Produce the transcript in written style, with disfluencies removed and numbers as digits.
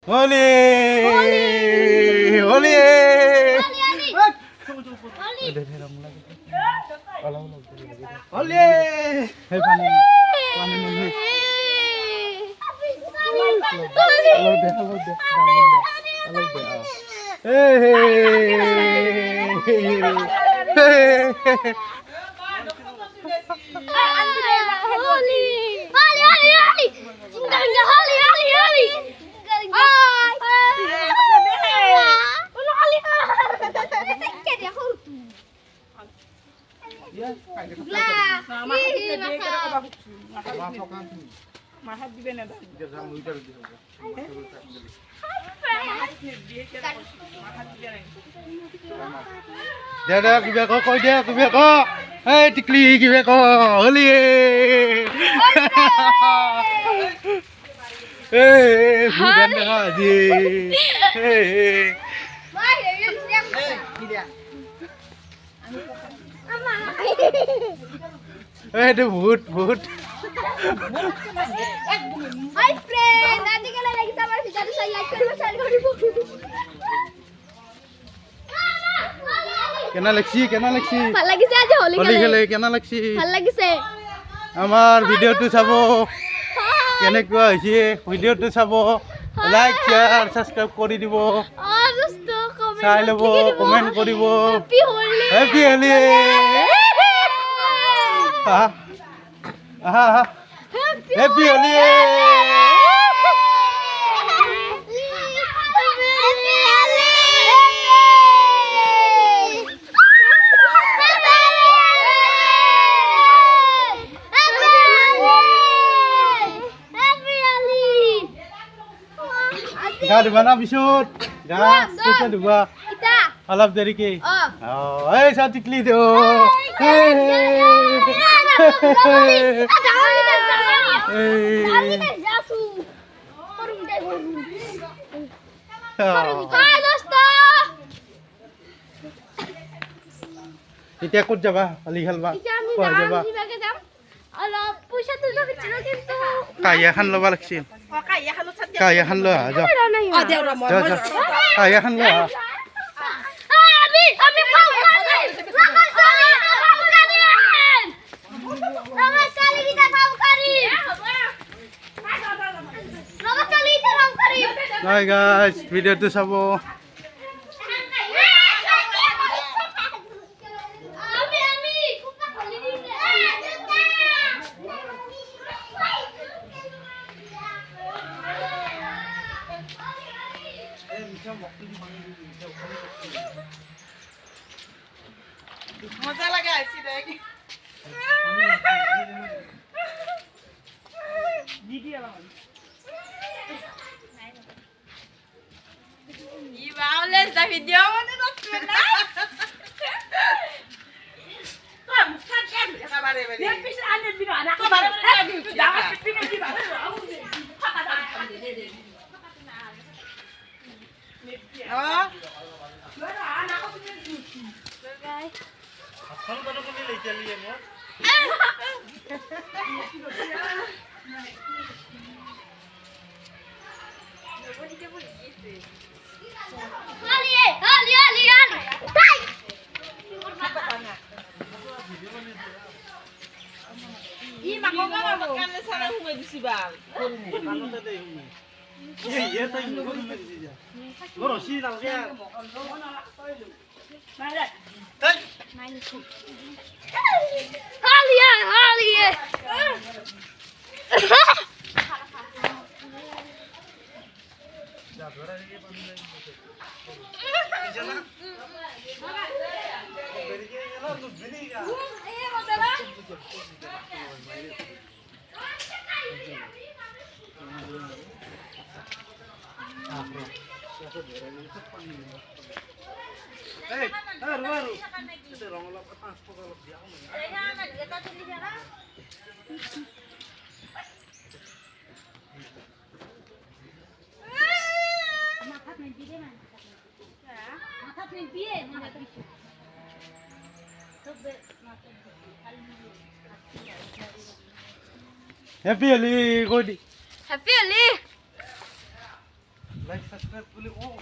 হোলি হোলি হোলি সেই পানী পানী মানে Dada kibe ko koi dia kibe ko hey tikli kibe ko holi hey budan ka di hey hey itu but Hi friend, nanti kalian lagi sama video saya like kalian share kalian কেনা লাগছি ভাল লাগিছে আজি হোলি খেলে কেনা লাগছি ভাল লাগিছে আমাৰ ভিডিঅ'টো চাব কেনেকুৱা হৈছে ভিডিঅ'টো চাব লাইক শেয়াৰ সাবস্ক্ৰাইব কৰি দিব চাই ল'ব কমেণ্ট কৰিব হেপী হোলি হেপী হোলি গা দিবা না পিছত গা কেতিয়া দিবা অলপ দেৰিকে এই চা টিকলি দিও এতিয়া ক'ত যাবা হোলি খেলবা ক'ত যাবা কাইয়া খান ল'বা লাগছিল কাইয়া খান লোৱা যা কাইয়া খান লোৱা Hai guys, video itu sabo. मजा लगा ऐसी रहेगी ये वाले दा वीडियो में तो ना कम सकेंड का बारे में ये पीछे आने भी ना का बारे में जावा पीछे की बात हां फोन करो को ले चलिए मो Ih, makoga makan sana humay disibang. Ano ta day humay? Ye tay humay disija. Goro si lang siya. Malat. Tay. Holy. Happy Holi, Godi. Happy Holi. Like subscribe বুলি কওঁ